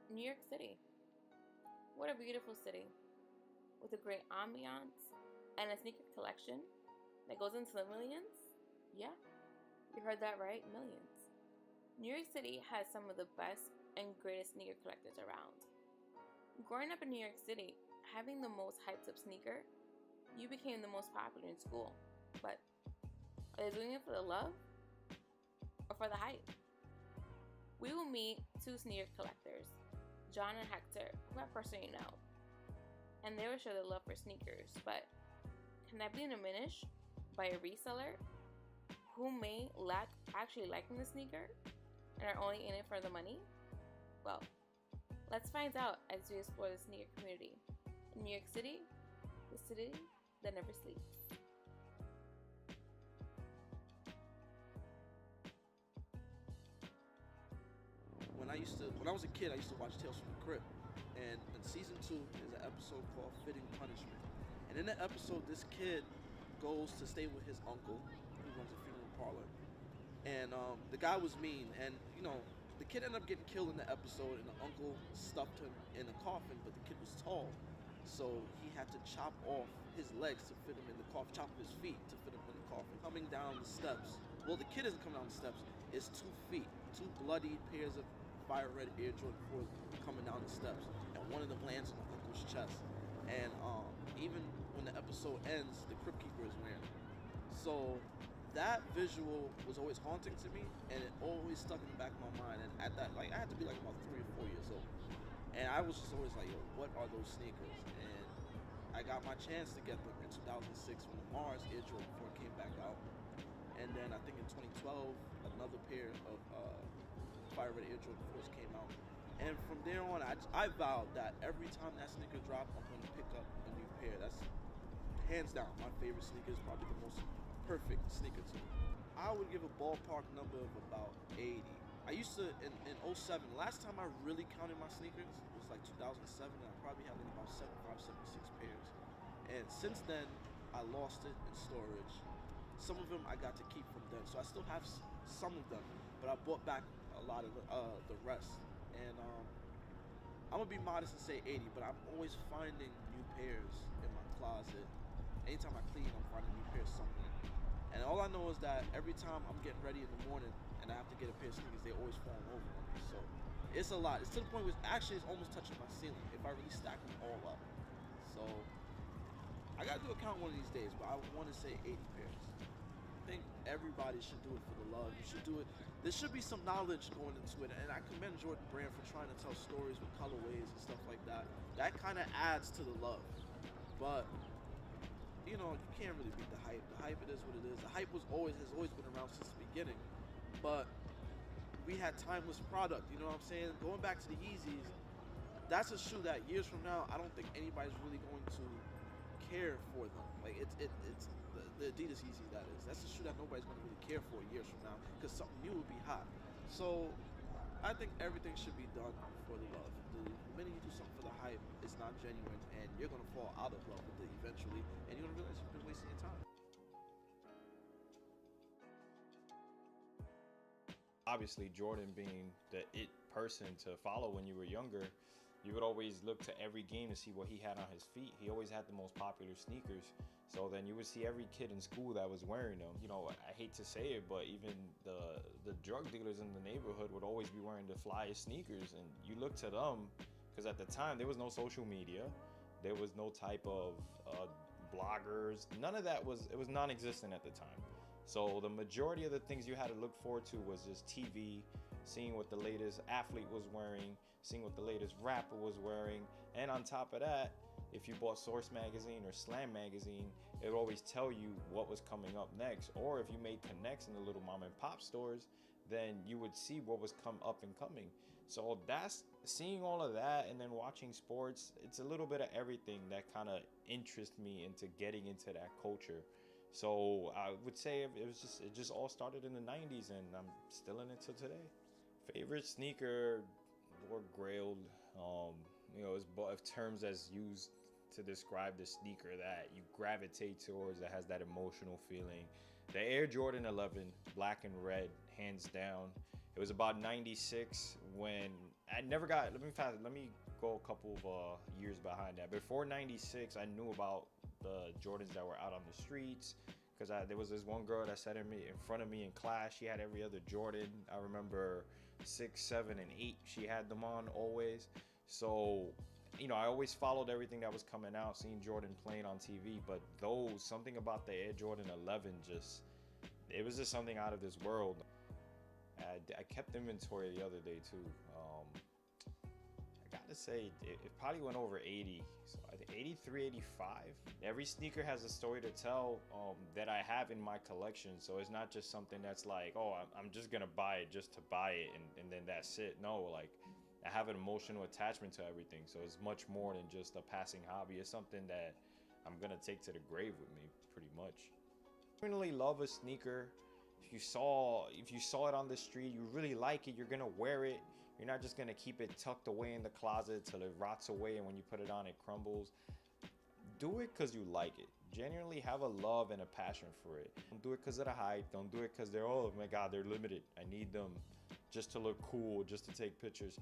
New York City. What a beautiful city, with a great ambiance and a sneaker collection that goes into the millions. Yeah, you heard that right, millions. New York City has some of the best and greatest sneaker collectors around. Growing up in New York City, having the most hyped up sneaker, you became the most popular in school. But are they doing it for the love or for the hype? We will meet two sneaker collectors, John and Hector, who I personally know, and they will share their love for sneakers. But can that be diminished by a reseller who may lack actually liking the sneaker and are only in it for the money? Well, let's find out as we explore the sneaker community in New York City, the city that never sleeps. When I was a kid, I used to watch Tales from the Crypt, and in season 2 there's an episode called Fitting Punishment. And in that episode, this kid goes to stay with his uncle, who runs a funeral parlor, and the guy was mean, and the kid ended up getting killed in the episode, and the uncle stuffed him in a coffin, but the kid was tall, so he had to chop off his legs to fit him in the coffin, chop off his feet to fit him in the coffin. Coming down the steps, well, the kid isn't coming down the steps, it's 2 feet, 2 bloody pairs of fire red Air Jordan 4s coming down the steps, and one of them lands on the uncle's chest. And even when the episode ends, the Crypt Keeper is wearing it. So that visual was always haunting to me, and it always stuck in the back of my mind. And at that, I had to be about 3 or 4 years old, and I was just always like, yo, what are those sneakers? And I got my chance to get them in 2006 when the Mars Air Jordan 4 came back out, and then I think in 2012 another pair of Fire Red Air Jordan 4s came out. And from there on, I vowed that every time that sneaker dropped, I'm going to pick up a new pair. That's hands down my favorite sneakers, probably the most perfect sneaker to me. I would give a ballpark number of about 80. I used to, in '07, last time I really counted my sneakers was like 2007, and I probably had like about 75, 76 pairs. And since then, I lost it in storage. Some of them I got to keep from then, so I still have some of them, but I bought back a lot of the rest. And I'm gonna be modest and say 80, but I'm always finding new pairs in my closet. Anytime I clean, I'm finding new pairs somewhere. And all I know is that every time I'm getting ready in the morning and I have to get a pair of sneakers, they always fall over on me. So it's a lot. It's to the point where it's almost touching my ceiling if I really stack them all up. So I gotta do a count one of these days, but I want to say 80 pairs. I think everybody should do it for the love. You should do it. There should be some knowledge going into it, and I commend Jordan Brand for trying to tell stories with colorways and stuff like that. That kind of adds to the love. But you can't really beat the hype. The hype, it is what it is. The hype has always been around since the beginning. But we had timeless product. You know what I'm saying? Going back to the Yeezys, that's a shoe that years from now, I don't think anybody's really going to care for them. Like it's the Adidas Yeezy, that is. That's a shoe that nobody's going to really care for years from now, because something new would be hot. So I think everything should be done for the love. The minute you do something for the hype, it's not genuine, and you're going to fall out of love with it eventually, and you're going to realize you've been wasting your time. Obviously, Jordan being the it person to follow when you were younger, you would always look to every game to see what he had on his feet. He always had the most popular sneakers. So then you would see every kid in school that was wearing them. I hate to say it, but even the drug dealers in the neighborhood would always be wearing the flyest sneakers. And you look to them, because at the time, there was no social media. There was no type of bloggers. None of that it was non-existent at the time. So the majority of the things you had to look forward to was just TV, seeing what the latest athlete was wearing, seeing what the latest rapper was wearing. And on top of that, if you bought Source Magazine or Slam Magazine, it would always tell you what was coming up next. Or if you made connects in the little mom and pop stores, then you would see what was up and coming. So that's seeing all of that, and then watching sports. It's a little bit of everything that kind of interests me into getting into that culture. So I would say it just all started in the 90s, and I'm still in it till today. Favorite sneaker, Lord Grailed, is both terms as used to describe the sneaker that you gravitate towards, that has that emotional feeling. The Air Jordan 11, black and red, hands down. It was about 96 when I never got. Let me go a couple of years behind that. Before '96, I knew about the Jordans that were out on the streets. Because there was this one girl that sat in front of me in class. She had every other Jordan. I remember 6, 7, and 8. She had them on always. So, you know, I always followed everything that was coming out, seeing Jordan playing on TV. But something about the Air Jordan 11 it was just something out of this world. I kept inventory the other day too. I gotta say, it probably went over 80. So I think 83, 85. Every sneaker has a story to tell that I have in my collection. So it's not just something that's like, oh, I'm just gonna buy it just to buy it and then that's it. No, like I have an emotional attachment to everything. So it's much more than just a passing hobby. It's something that I'm gonna take to the grave with me, pretty much. I really love a sneaker. If you saw it on the street, you really like it, you're gonna wear it. You're not just gonna keep it tucked away in the closet till it rots away and when you put it on it crumbles. Do it because you like it. Genuinely have a love and a passion for it. Don't do it because of the hype. Don't do it because oh my god, they're limited. I need them just to look cool, just to take pictures.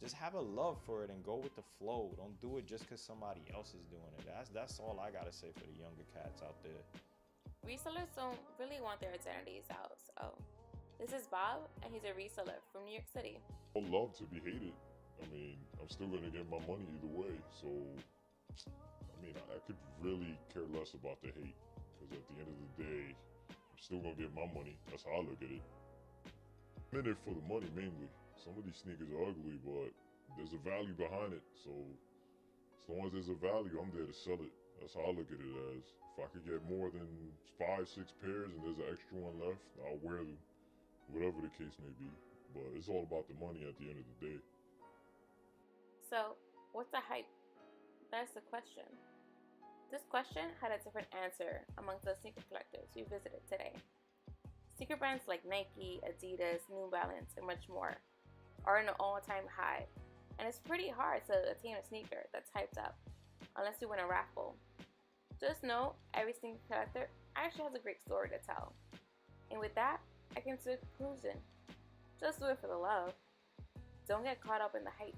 Just have a love for it and go with the flow. Don't do it just because somebody else is doing it. That's all I gotta say for the younger cats out there. Resellers don't really want their identities out, so this is Bob, and he's a reseller from New York City. I'd love to be hated. I mean, I'm still gonna get my money either way, so I mean, I could really care less about the hate, because at the end of the day, I'm still gonna get my money. That's how I look at it. I'm in it for the money mainly. Some of these sneakers are ugly, but there's a value behind it, so as long as there's a value, I'm there to sell it. That's how I look at it as. If I could get more than 5, 6 pairs and there's an extra one left, I'll wear them, whatever the case may be. But it's all about the money at the end of the day. So, what's a hype? That's the question. This question had a different answer amongst the sneaker collectors we visited today. Sneaker brands like Nike, Adidas, New Balance, and much more are in an all-time high, and it's pretty hard to attain a sneaker that's hyped up unless you win a raffle. Just know, every sneaker collector actually has a great story to tell. And with that, I came to a conclusion. Just do it for the love. Don't get caught up in the hype.